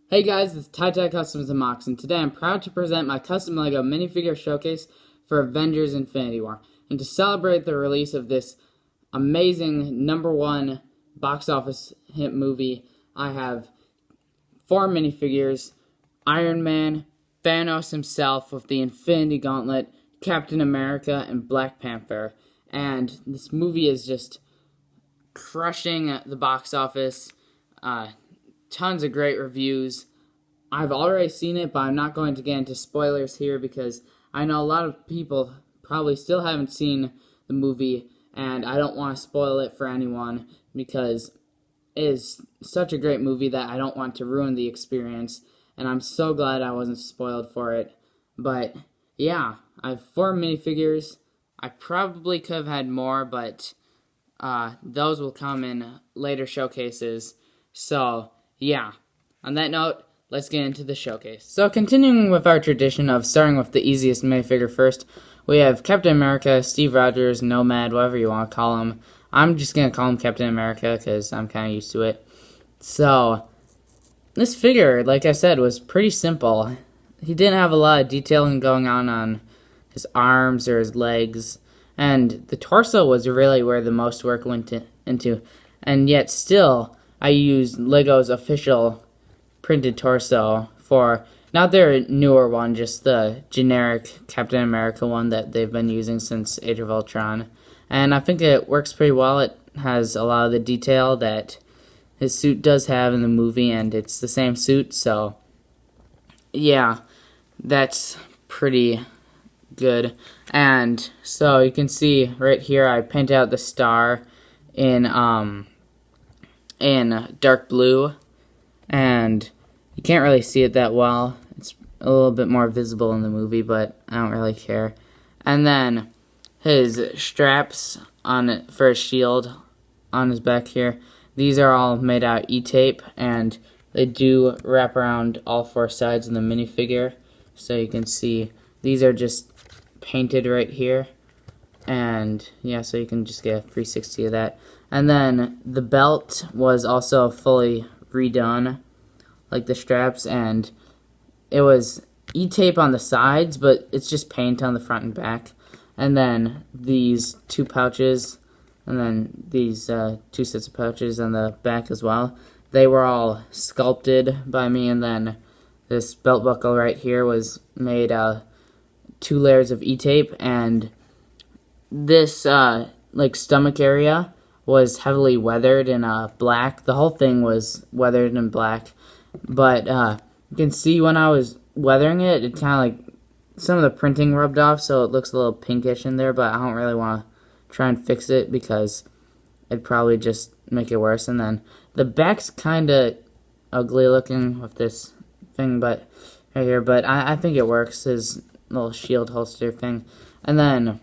Hey guys, it's TyTy Customs and MOCs, and today I'm proud to present my custom LEGO minifigure showcase for Avengers Infinity War. And to celebrate the release of this amazing #1 box office hit movie, I have 4 minifigures: Iron Man, Thanos himself with the Infinity Gauntlet, Captain America, and Black Panther. And this movie is just crushing the box office. Tons of great reviews. I've already seen it, but I'm not going to get into spoilers here because I know a lot of people probably still haven't seen the movie, and I don't want to spoil it for anyone because it is such a great movie that I don't want to ruin the experience, and I'm so glad I wasn't spoiled for it. But yeah, I have 4 minifigures. I probably could have had more, but those will come in later showcases. So yeah, on that note, let's get into the showcase. So continuing with our tradition of starting with the easiest minifigure first, we have Captain America, Steve Rogers, Nomad, whatever you want to call him. I'm just going to call him Captain America because I'm kind of used to it. So this figure, like I said, was pretty simple. He didn't have a lot of detailing going on his arms or his legs, and the torso was really where the most work went into. And yet still, I used LEGO's official printed torso for not their newer one, just the generic Captain America one that they've been using since Age of Ultron. And I think it works pretty well. It has a lot of the detail that his suit does have in the movie, and it's the same suit, so yeah, that's pretty good. And so you can see right here I painted out the star in dark blue, and you can't really see it that well. It's a little bit more visible in the movie, but I don't really care. And then his straps on it for his shield on his back here, these are all made out of E-tape, and they do wrap around all 4 sides of the minifigure. So you can see these are just painted right here. And yeah, so you can just get a 360 of that. And then the belt was also fully redone, like the straps, and it was E-tape on the sides, but it's just paint on the front and back. And then these 2 pouches, and then these 2 sets of pouches on the back as well, they were all sculpted by me. And then this belt buckle right here was made 2 layers of E-tape, and this like stomach area was heavily weathered in black. The whole thing was weathered in black, but you can see when I was weathering it, it kind of like some of the printing rubbed off, so it looks a little pinkish in there, but I don't really want to try and fix it because it'd probably just make it worse. And then the back's kind of ugly looking with this thing, but right here, but I think it works, his little shield holster thing. And then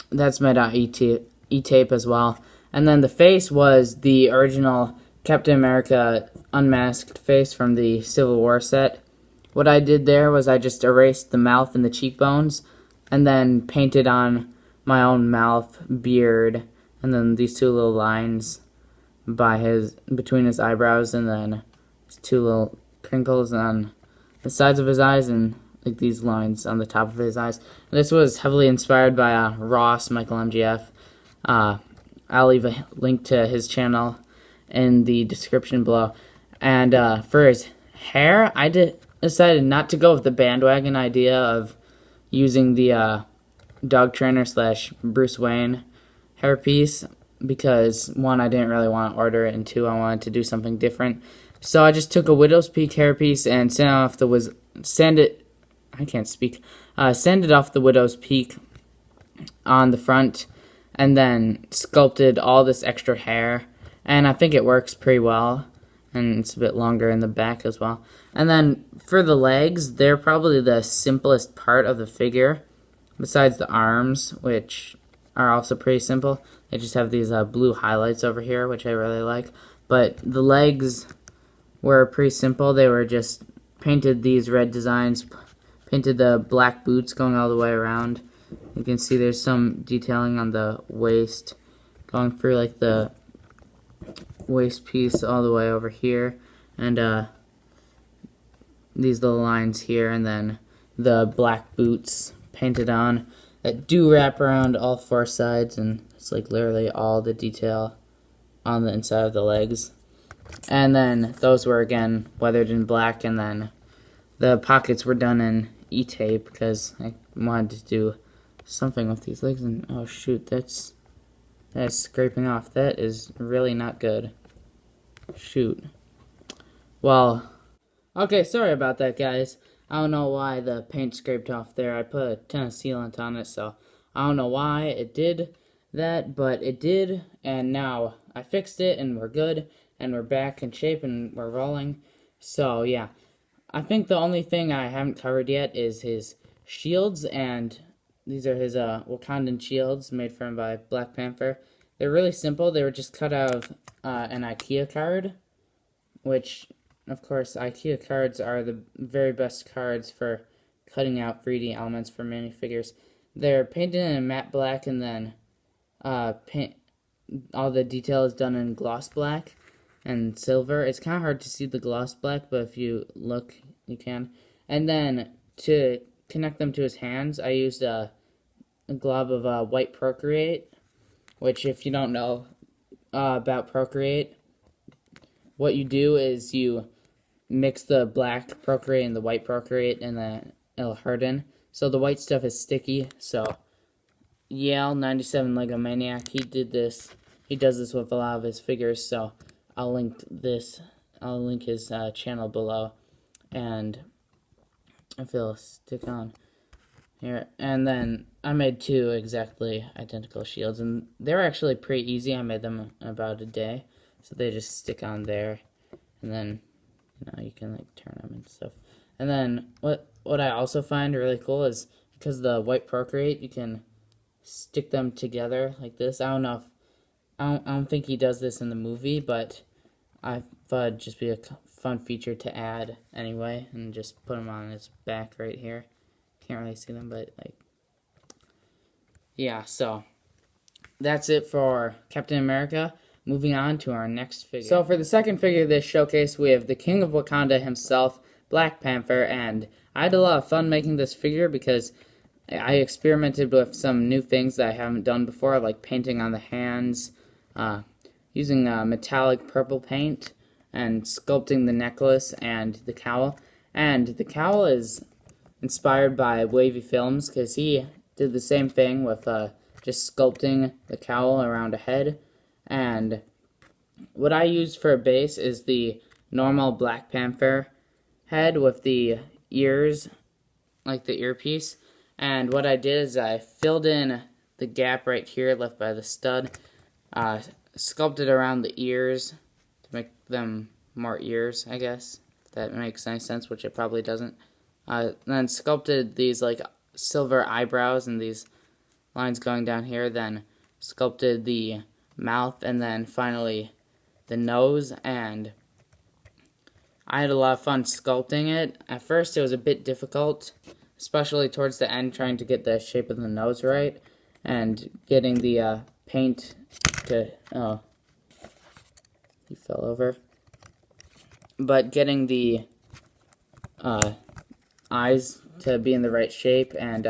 that's made out E-tape as well. And then the face was the original Captain America unmasked face from the Civil War set. What I did there was I just erased the mouth and the cheekbones, and then painted on my own mouth, beard, and then these 2 little lines between his eyebrows, and then 2 little crinkles on the sides of his eyes, and like these lines on the top of his eyes. This was heavily inspired by Ross, Michael MGF. I'll leave a link to his channel in the description below. And for his hair, I decided not to go with the bandwagon idea of using the dog trainer / Bruce Wayne hairpiece because 1, I didn't really want to order it, and 2, I wanted to do something different. So I just took a Widow's Peak hairpiece and sanded it off the Widow's Peak on the front, and then sculpted all this extra hair, and I think it works pretty well, and it's a bit longer in the back as well. And then for the legs, they're probably the simplest part of the figure, besides the arms, which are also pretty simple. They just have these blue highlights over here, which I really like. But the legs were pretty simple. They were just painted these red designs, painted the black boots going all the way around. You can see there's some detailing on the waist, going through like the waist piece all the way over here. And these little lines here, and then the black boots painted on that do wrap around all four sides, and it's like literally all the detail on the inside of the legs. And then those were again weathered in black, and then the pockets were done in e-tape because I wanted to do something with these legs. And oh shoot, that's scraping off. That is really not good. Shoot. Well, okay, sorry about that, guys. I don't know why the paint scraped off there. I put a ton of sealant on it, so I don't know why it did that, but it did, and now I fixed it, and we're good, and we're back in shape, and we're rolling. So, yeah. I think the only thing I haven't covered yet is his shields, and these are his Wakandan shields made for him by Black Panther. They're really simple. They were just cut out of an IKEA card, which, of course, IKEA cards are the very best cards for cutting out 3D elements for minifigures. They're painted in a matte black, and then all the detail is done in gloss black and silver. It's kind of hard to see the gloss black, but if you look, you can. And then to connect them to his hands, I used a glob of white Procreate, which, if you don't know about Procreate, what you do is you mix the black Procreate and the white Procreate, and then it'll harden. So the white stuff is sticky. So Yale 97 Lego Maniac, he did this. He does this with a lot of his figures. So I'll link this. I'll link his channel below, and if it'll stick on here. And then I made two exactly identical shields, and they're actually pretty easy. I made them in about a day, so they just stick on there, and then you can like turn them and stuff. And then what I also find really cool is because the white Procreate, you can stick them together like this. I don't know if I don't think he does this in the movie, but I thought it'd just be a fun feature to add anyway, and just put them on his back right here. Can't really see them, but like, yeah. So that's it for Captain America. Moving on to our next figure. So for the second figure of this showcase, we have the King of Wakanda himself, Black Panther, and I had a lot of fun making this figure because I experimented with some new things that I haven't done before, like painting on the hands, using metallic purple paint, and sculpting the necklace and the cowl. And the cowl is inspired by Wavy Films because he did the same thing with just sculpting the cowl around a head. And what I used for a base is the normal Black Panther head with the ears, like the earpiece. And what I did is I filled in the gap right here left by the stud, sculpted around the ears to make them more ears, I guess. If that makes any sense, which it probably doesn't. Then sculpted these like silver eyebrows and these lines going down here. Then sculpted the mouth, and then finally the nose. And I had a lot of fun sculpting it. At first it was a bit difficult, especially towards the end, trying to get the shape of the nose right and getting the paint to he fell over, but getting the eyes to be in the right shape and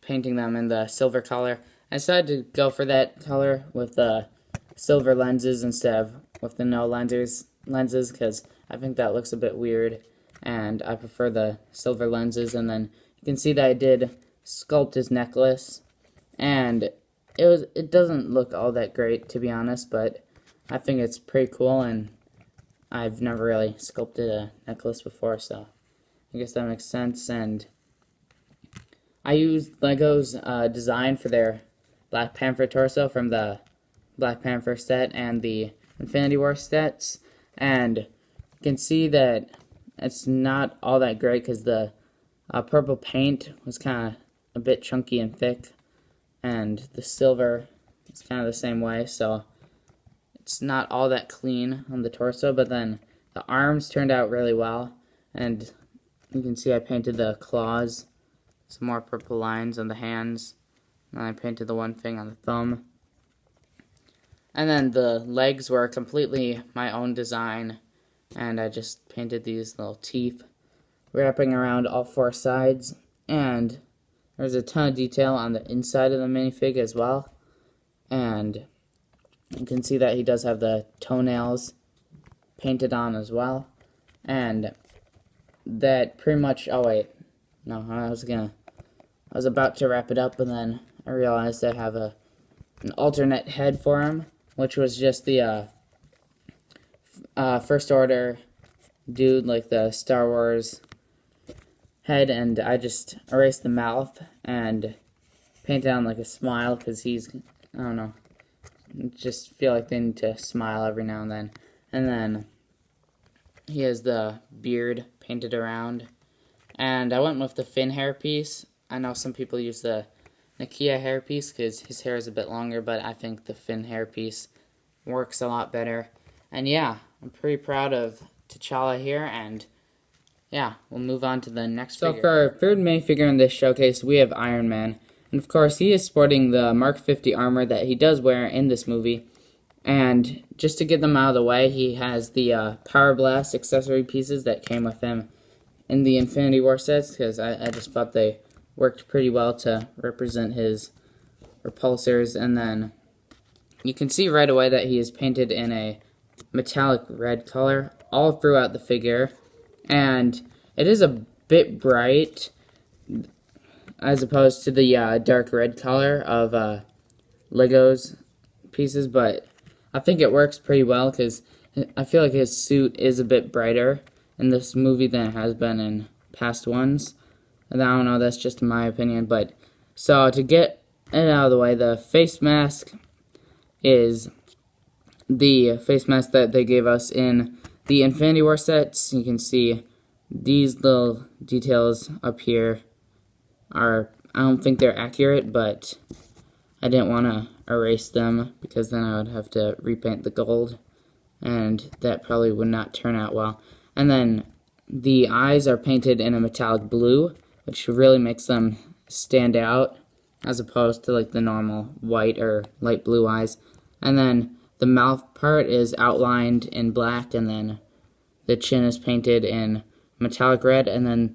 painting them in the silver color. I decided to go for that color with the silver lenses instead of with the no lenses because I think that looks a bit weird, and I prefer the silver lenses. And then you can see that I did sculpt his necklace, and it doesn't look all that great, to be honest, but I think it's pretty cool, and I've never really sculpted a necklace before, so I guess that makes sense. And I used Lego's design for their Black Panther torso from the Black Panther set and the Infinity War sets, and you can see that it's not all that great because the purple paint was kind of a bit chunky and thick, and the silver is kind of the same way, so it's not all that clean on the torso. But then the arms turned out really well, and you can see I painted the claws, some more purple lines on the hands, and I painted the one thing on the thumb. And then the legs were completely my own design, and I just painted these little teeth wrapping around all four sides, and there's a ton of detail on the inside of the minifig as well, and you can see that he does have the toenails painted on as well, and that pretty much, oh wait, no, I was about to wrap it up, and then I realized I have an alternate head for him, which was just the First Order dude, like the Star Wars head, and I just erased the mouth and painted on like a smile, because he's, I don't know, just feel like they need to smile every now and then. And then he has the beard painted around, and I went with the fin hair piece. I know some people use the Nakia hair piece because his hair is a bit longer, but I think the fin hair piece works a lot better. And yeah, I'm pretty proud of T'Challa here, and yeah, we'll move on to the next figure. So for our third minifigure in this showcase, we have Iron Man. And of course, he is sporting the Mark 50 armor that he does wear in this movie. And just to get them out of the way, he has the Power Blast accessory pieces that came with him in the Infinity War sets, because I just thought they worked pretty well to represent his repulsors. And then you can see right away that he is painted in a metallic red color all throughout the figure, and it is a bit bright as opposed to the dark red color of Lego's pieces, but I think it works pretty well because I feel like his suit is a bit brighter in this movie than it has been in past ones. And I don't know, that's just my opinion, but so to get it out of the way, the face mask is the face mask that they gave us in the Infinity War sets. You can see these little details up here are, I don't think they're accurate, but I didn't want to erase them because then I would have to repaint the gold, and that probably would not turn out well. And then the eyes are painted in a metallic blue, which really makes them stand out as opposed to like the normal white or light blue eyes. And then the mouth part is outlined in black, and then the chin is painted in metallic red, and then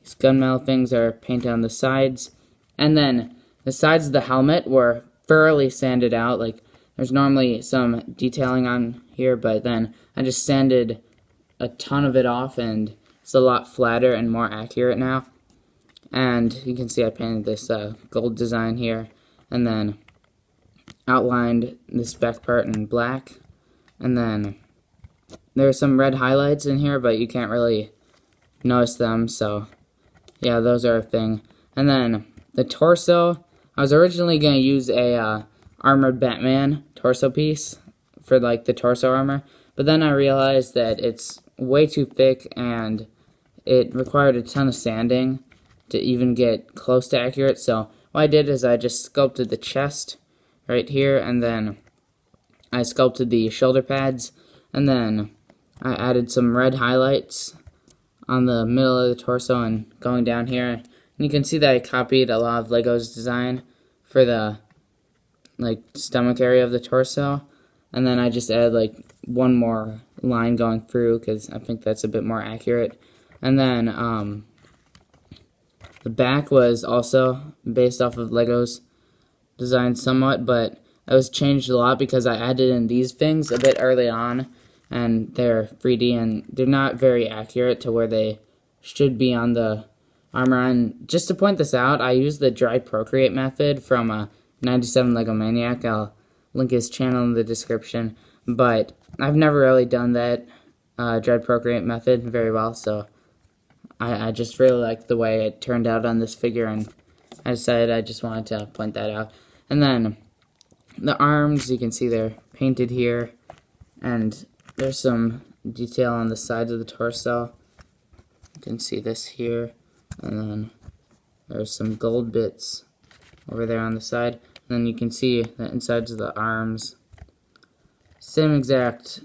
these gunmetal things are painted on the sides. And then the sides of the helmet were thoroughly sanded out. Like, there's normally some detailing on here, but then I just sanded a ton of it off, and it's a lot flatter and more accurate now. And you can see I painted this gold design here, and then outlined this back part in black. And then there are some red highlights in here, but you can't really notice them, so yeah, those are a thing. And then the torso, I was originally going to use a armored Batman torso piece for like the torso armor, but then I realized that it's way too thick and it required a ton of sanding to even get close to accurate. So what I did is I just sculpted the chest right here, and then I sculpted the shoulder pads, and then I added some red highlights on the middle of the torso and going down here. And you can see that I copied a lot of Lego's design for the like stomach area of the torso, and then I just added like one more line going through because I think that's a bit more accurate. And then the back was also based off of Lego's design somewhat, but it was changed a lot because I added in these things a bit early on, and they're 3D and they're not very accurate to where they should be on the armor. And just to point this out, I used the dry procreate method from 97 Lego Maniac. I'll link his channel in the description, but I've never really done that dry procreate method very well, so I just really like the way it turned out on this figure, and I decided I just wanted to point that out. And then the arms, you can see they're painted here, and there's some detail on the sides of the torso. You can see this here, and then there's some gold bits over there on the side. And then you can see the insides of the arms. Same exact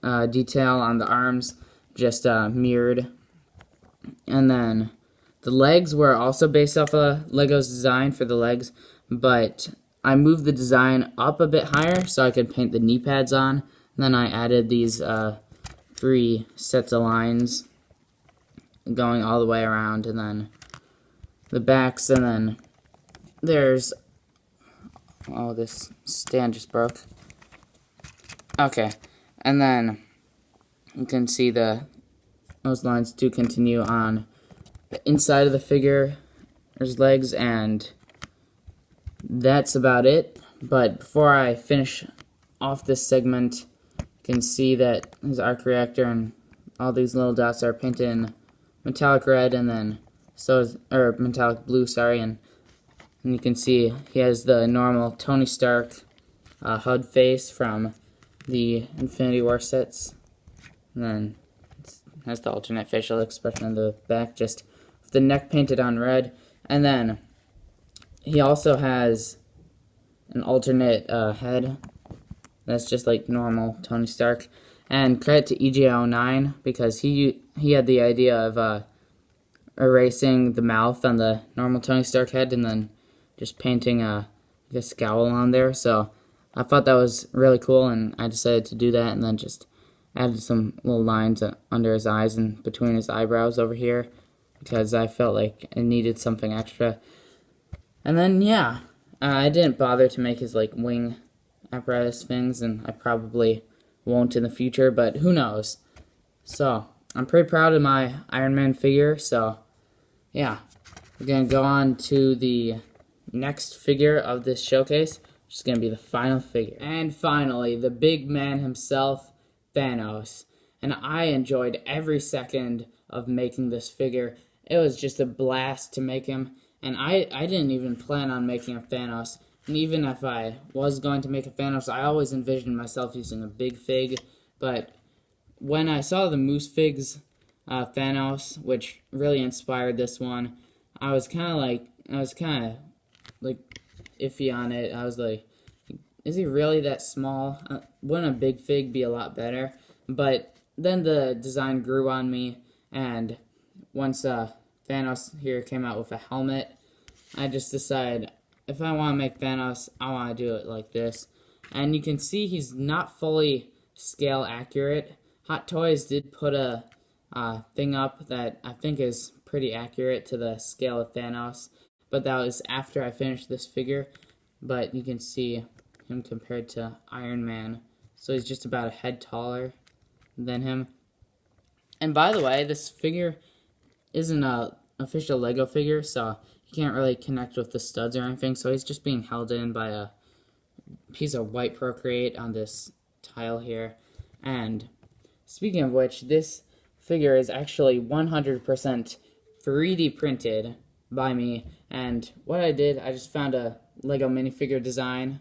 detail on the arms, just mirrored. And then the legs were also based off of Lego's design for the legs, but I moved the design up a bit higher so I could paint the knee pads on. And then I added these 3 sets of lines going all the way around, and then the backs, and then there's, oh, this stand just broke. Okay, and then you can see those lines do continue on the inside of the figure. There's legs, and that's about it. But before I finish off this segment, you can see that his arc reactor and all these little dots are painted in metallic red, and then or metallic blue, sorry, and you can see he has the normal Tony Stark HUD face from the Infinity War sets, and then it has the alternate facial expression on the back, just with the neck painted on red. And then he also has an alternate head that's just like normal Tony Stark. And credit to EJ09, because he had the idea of erasing the mouth on the normal Tony Stark head and then just painting a scowl on there. So I thought that was really cool, and I decided to do that, and then just added some little lines under his eyes and between his eyebrows over here, because I felt like it needed something extra. And then, yeah, I didn't bother to make his, like, wing apparatus things, and I probably won't in the future, but who knows. So, I'm pretty proud of my Iron Man figure, so, yeah. We're going to go on to the next figure of this showcase, which is going to be the final figure. And finally, the big man himself, Thanos. And I enjoyed every second of making this figure. It was just a blast to make him, and I didn't even plan on making a Thanos. And even if I was going to make a Thanos, I always envisioned myself using a big fig. But when I saw the Moose Figs Thanos, which really inspired this one, I was kind of iffy on it. I was like, is he really that small? Wouldn't a big fig be a lot better? But then the design grew on me, and once Thanos here came out with a helmet, I just decided, if I want to make Thanos, I want to do it like this. And you can see he's not fully scale accurate. Hot Toys did put a thing up that I think is pretty accurate to the scale of Thanos, but that was after I finished this figure. But you can see him compared to Iron Man, so he's just about a head taller than him. And by the way, this figure isn't a official Lego figure, so you can't really connect with the studs or anything, so he's just being held in by a piece of white Procreate on this tile here. And speaking of which, this figure is actually 100% 3D printed by me, and what I did, I just found a Lego minifigure design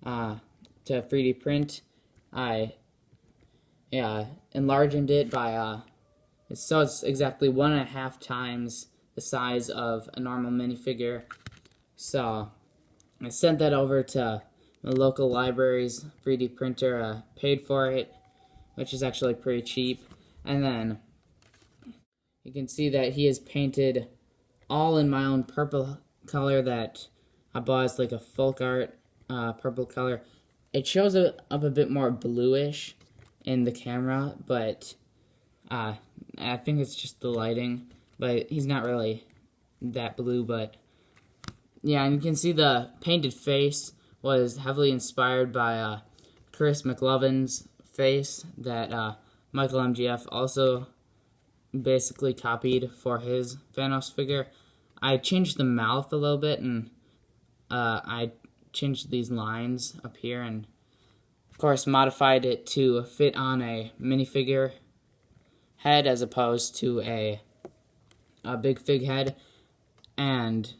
to 3D print. I enlarged it by so it's exactly 1.5 times the size of a normal minifigure. So I sent that over to the local library's 3D printer, paid for it, which is actually pretty cheap. And then you can see that he is painted all in my own purple color that I bought as like a folk art purple color. It shows up a bit more bluish in the camera, but I think it's just the lighting, but he's not really that blue. But yeah, and you can see the painted face was heavily inspired by Chris McLovin's face that Michael MGF also basically copied for his Thanos figure. I changed the mouth a little bit, and I changed these lines up here, and of course modified it to fit on a minifigure head as opposed to a big fig head. And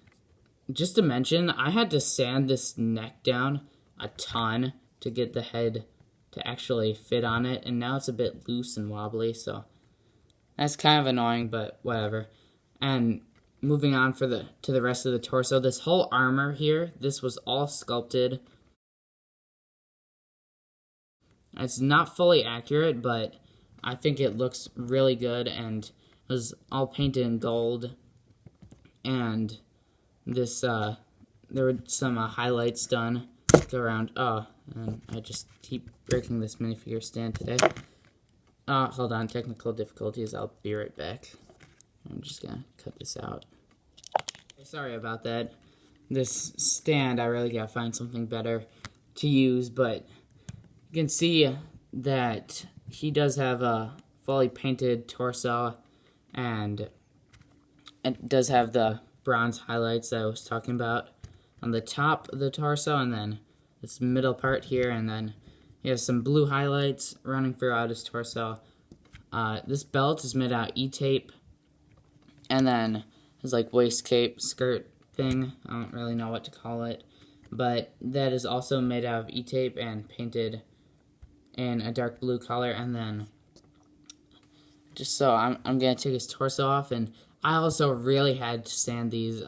just to mention, I had to sand this neck down a ton to get the head to actually fit on it, and now it's a bit loose and wobbly, so that's kind of annoying, but whatever. And moving on to the rest of the torso, this whole armor here, this was all sculpted. It's not fully accurate, but I think it looks really good, and it was all painted in gold. And this, there were some highlights done around. Oh, and I just keep breaking this minifigure stand today. Hold on, technical difficulties. I'll be right back. I'm just gonna cut this out. Sorry about that. This stand, I really gotta find something better to use, but you can see that he does have a fully painted torso, and it does have the bronze highlights that I was talking about on the top of the torso, and then this middle part here, and then he has some blue highlights running throughout his torso. This belt is made out of E-tape, and then his like waist cape skirt thing, I don't really know what to call it, but that is also made out of E-tape and painted in a dark blue color. And then just so I'm gonna take his torso off, and I also really had to sand these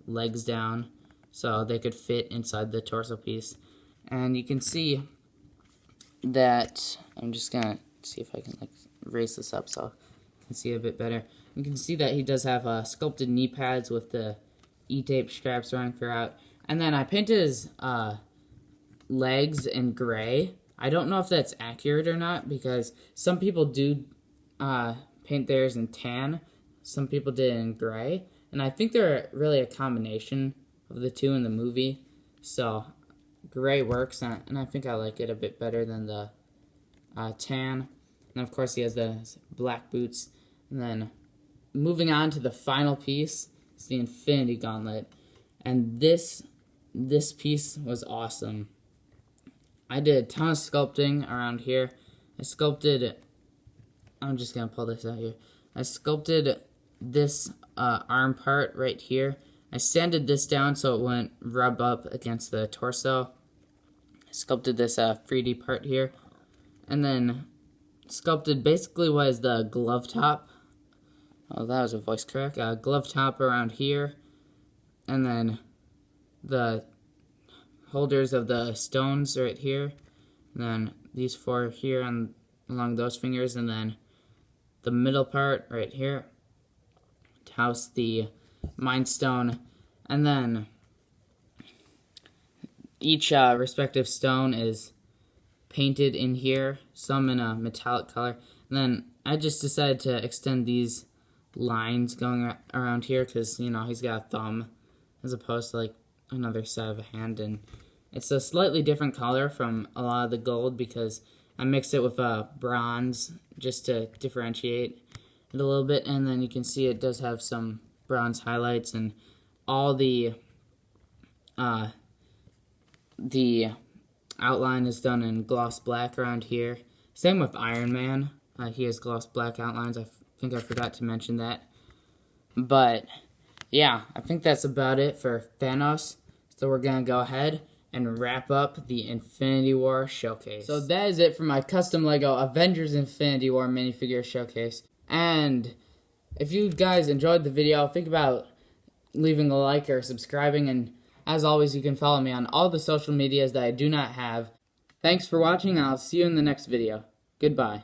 legs down so they could fit inside the torso piece. And you can see that, I'm just gonna see if I can like raise this up so you can see it a bit better. You can see that he does have sculpted knee pads with the E-tape straps running throughout. And then I painted his legs in gray. I don't know if that's accurate or not, because some people do paint theirs in tan. Some people did it in gray. And I think they're really a combination of the two in the movie. So gray works, and I think I like it a bit better than the tan. And of course he has the black boots. And then moving on to the final piece is the Infinity Gauntlet. And this piece was awesome. I did a ton of sculpting around here. I sculpted, I'm just going to pull this out here. I sculpted this arm part right here. I sanded this down so it wouldn't rub up against the torso. I sculpted this 3D part here. And then sculpted basically what is the glove top. Oh, that was a voice crack. Glove top around here. And then the holders of the stones right here. And then these four here and along those fingers. And then the middle part right here to house the Mind Stone. And then each respective stone is painted in here, some in a metallic color. And then I just decided to extend these lines going around here because, you know, he's got a thumb as opposed to like another side of a hand. And it's a slightly different color from a lot of the gold because I mixed it with bronze just to differentiate it a little bit. And then you can see it does have some bronze highlights, and all the outline is done in gloss black around here. Same with Iron Man. He has gloss black outlines. I think I forgot to mention that. But yeah, I think that's about it for Thanos. So we're going to go ahead and wrap up the Infinity War showcase. So that is it for my custom Lego Avengers Infinity War minifigure showcase. And if you guys enjoyed the video, think about leaving a like or subscribing. And as always, you can follow me on all the social medias that I do not have. Thanks for watching, and I'll see you in the next video. Goodbye.